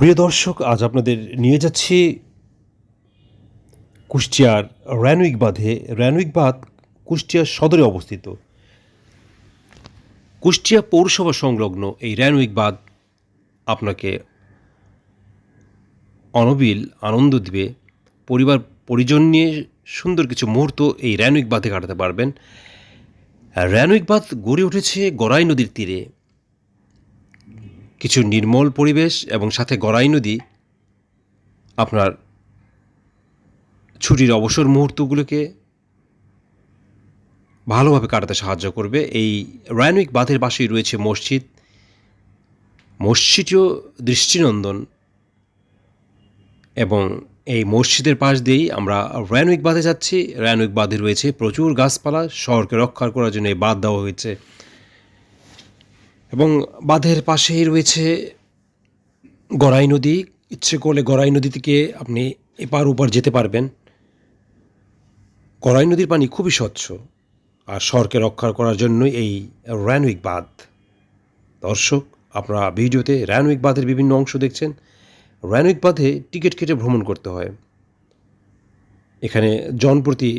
প্রিয় দর্শক, আজ আপনাদের নিয়ে যাচ্ছি কুষ্টিয়ার র্যানউইক বাঁধে। র্যানউইক বাঁধ কুষ্টিয়ার সদরে অবস্থিত। কুষ্টিয়া পৌরসভা সংলগ্ন এই র্যানউইক বাঁধ আপনাকে অনবিল আনন্দ দিবে। পরিবার পরিজন নিয়ে সুন্দর কিছু মুহূর্ত এই র্যানউইক বাঁধে কাটাতে পারবেন। র্যানউইক বাঁধ গড়ে উঠেছে গড়াই নদীর তীরে। কিছু নির্মল পরিবেশ এবং সাথে গড়াই নদী আপনার ছুটির অবসর মুহূর্তগুলোকে ভালোভাবে কাটাতে সাহায্য করবে। এই র্যানউইক বাঁধের পাশেই রয়েছে মসজিদও দৃষ্টিনন্দন, এবং এই মসজিদের পাশ দিয়েই আমরা র্যানউইক বাঁধে যাচ্ছি। র্যানউইক বাঁধে রয়েছে প্রচুর গাছপালা। শহরকে রক্ষা করার জন্য এই বাঁধ দেওয়া হয়েছে, এবং বাঁধের পাশেই রয়েছে গড়াই নদী। ইচ্ছে করলে গড়াই নদী থেকে আপনি এপার ওপার যেতে পারবেন। গড়াই নদীর পানি খুবই স্বচ্ছ, আর শহরকে রক্ষা করার জন্যই এই র্যানউইক বাঁধ। দর্শক, আপনারা ভিডিওতে র্যানউইক বাঁধের বিভিন্ন অংশ দেখছেন। র্যানউইক বাঁধে টিকিট কেটে ভ্রমণ করতে হয়। এখানে জনপ্রতি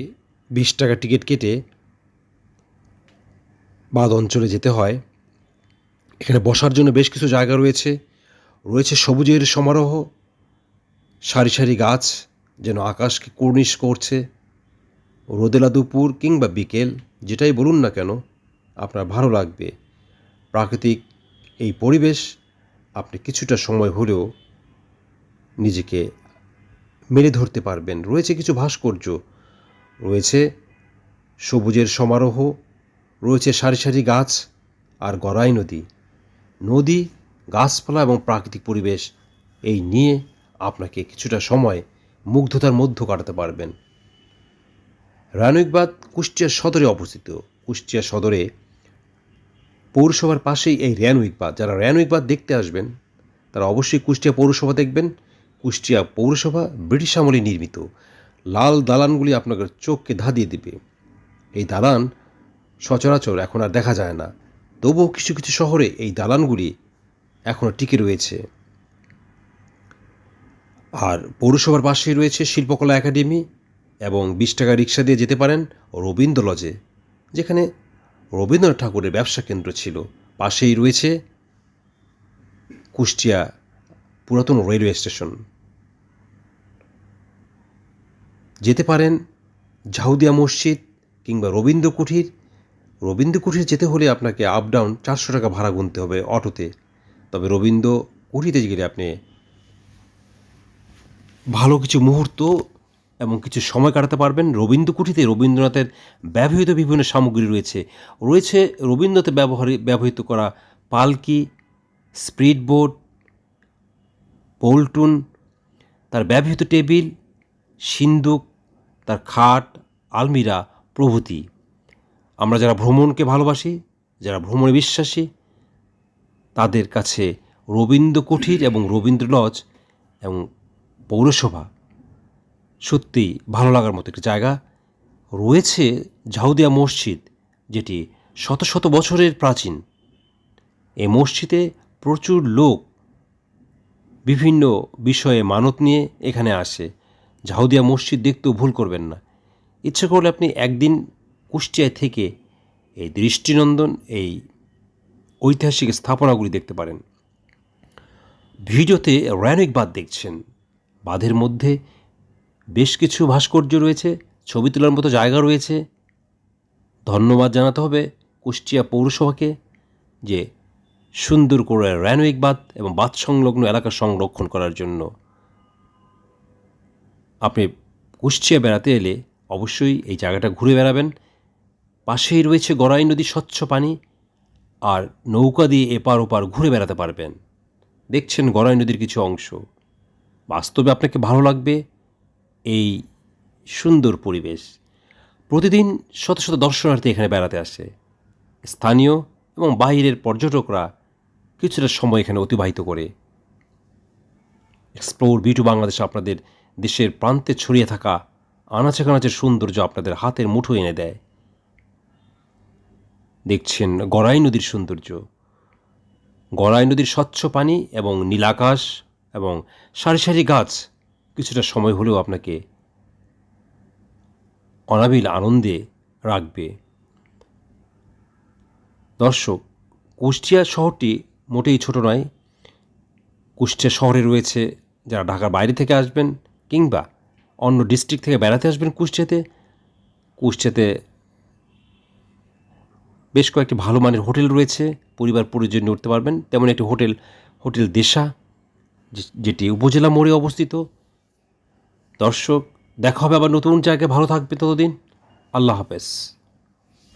20 টাকা টিকিট কেটে বাঁধ অঞ্চলে যেতে হয়। এখানে বসার জন্য বেশ কিছু জায়গা রয়েছে সবুজের সমারোহ। সারি সারি গাছ যেন আকাশকে কর্নিশ করছে। রোদেলা দুপুর কিংবা বিকেল, যেটাই বলুন না কেন, আপনার ভালো লাগবে। প্রাকৃতিক এই পরিবেশ আপনি কিছুটা সময় হলেও নিজেকে মেলে ধরতে পারবেন। রয়েছে কিছু ভাস্কর্য, রয়েছে সবুজের সমারোহ, রয়েছে সারি সারি গাছ আর গড়াই নদী, গাছপালা এবং প্রাকৃতিক পরিবেশ এই নিয়ে আপনাকে কিছুটা সময় মুগ্ধতার মধ্যে কাটাতে পারবেন। র্যানউইক বাঁধ কুষ্টিয়া সদরে অবস্থিত। কুষ্টিয়া সদরে পৌরসভার পাশেই এই র্যানউইক বাঁধ। যারা র্যানউইক বাঁধ দেখতে আসবেন তারা অবশ্যই কুষ্টিয়া পৌরসভা দেখবেন। কুষ্টিয়া পৌরসভা ব্রিটিশ আমলে নির্মিত। লাল দালানগুলি আপনাকে চোখকে ধাঁধিয়ে দেবে। এই দালান সচরাচর এখন আর দেখা যায় না, তবুও কিছু কিছু শহরে এই দালানগুলি এখনও টিকে রয়েছে। আর পৌরসভার পাশেই রয়েছে শিল্পকলা একাডেমি, এবং 20 টাকা রিক্সা দিয়ে যেতে পারেন রবীন্দ্র লজে, যেখানে রবীন্দ্রনাথ ঠাকুরের ব্যবসা কেন্দ্র ছিল। পাশেই রয়েছে কুষ্টিয়া পুরাতন রেলওয়ে স্টেশন। যেতে পারেন ঝাউদিয়া মসজিদ কিংবা রবীন্দ্র কুঠির যেতে হলে আপনাকে আপ ডাউন 400 টাকা ভাড়া গুনতে হবে অটোতে। তবে রবীন্দ্র কুঠিতে গেলে আপনি ভালো কিছু মুহূর্ত এবং কিছু সময় কাটাতে পারবেন। রবীন্দ্র কুঠিতে রবীন্দ্রনাথের ব্যবহৃত বিভিন্ন সামগ্রী রয়েছে রবীন্দ্রনাথে ব্যবহৃত করা পালকি, স্পিড বোট, পল্টুন, তার ব্যবহৃত টেবিল, সিন্দুক, তার খাট, আলমিরা প্রভৃতি। আমরা যারা ভ্রমণকে ভালোবাসি, যারা ভ্রমণে বিশ্বাসী, তাদের কাছে রবীন্দ্র কুঠির এবং রবীন্দ্র লজ এবং পৌরসভা সত্যিই ভালো লাগার মতো একটি জায়গা। রয়েছে ঝাউদিয়া মসজিদ, যেটি শত শত বছরের প্রাচীন। এই মসজিদে প্রচুর লোক বিভিন্ন বিষয়ে মানত নিয়ে এখানে আসে। ঝাউদিয়া মসজিদ দেখতেও ভুল করবেন না। ইচ্ছে করলে আপনি একদিন কুষ্টিয়ায় থেকে এই দৃষ্টিনন্দন এই ঐতিহাসিক স্থাপনাগুলি দেখতে পারেন। ভিডিওতে র্যানউইক বাঁধ দেখছেন। বাঁধের মধ্যে বেশ কিছু ভাস্কর্য রয়েছে, ছবি তোলার মতো জায়গা রয়েছে। ধন্যবাদ জানাতে হবে কুষ্টিয়া পৌরসভাকে, যে সুন্দর করে র্যানউইক বাঁধ এবং বাঁধ সংলগ্ন এলাকা সংরক্ষণ করার জন্য। আপনি কুষ্টিয়া বেড়াতে এলে অবশ্যই এই জায়গাটা ঘুরে বেড়াবেন। পাশেই রয়েছে গড়াই নদী, স্বচ্ছ পানি, আর নৌকা দিয়ে এপার ওপার ঘুরে বেড়াতে পারবেন। দেখছেন গড়াই নদীর কিছু অংশ। বাস্তবে আপনাকে ভালো লাগবে এই সুন্দর পরিবেশ। প্রতিদিন শত শত দর্শনার্থী এখানে বেড়াতে আসে। স্থানীয় এবং বাইরের পর্যটকরা কিছুটা সময় এখানে অতিবাহিত করে। এক্সপ্লোর বিউটি বাংলাদেশ আপনাদের দেশের প্রান্তে ছড়িয়ে থাকা আনাচে কানাচের সৌন্দর্য আপনাদের হাতের মুঠো এনে দেয়। দেখছেন গড়াই নদীর সৌন্দর্য, গড়াই নদীর স্বচ্ছ পানি এবং নীলাকাশ এবং সারি সারি গাছ কিছুটা সময় হলেও আপনাকে অনাবিল আনন্দে রাখবে। দর্শক, কুষ্টিয়া শহরটি মোটেই ছোট নয়। কুষ্টিয়া শহরে রয়েছে, যারা ঢাকার বাইরে থেকে আসবেন কিংবা অন্য ডিস্ট্রিক্ট থেকে বেড়াতে আসবেন কুষ্টিয়াতে বেশ কয়েকটি ভালো মানের হোটেল রয়েছে, পরিবার পরিজন নিয়ে উঠতে পারবেন। তেমন একটি হোটেল দেশা, যেটি উপজেলা মোড়ে অবস্থিত। দর্শক, দেখা হবে আবার নতুন জায়গায়। ভালো থাকবে ততদিন। আল্লাহ হাফেজ।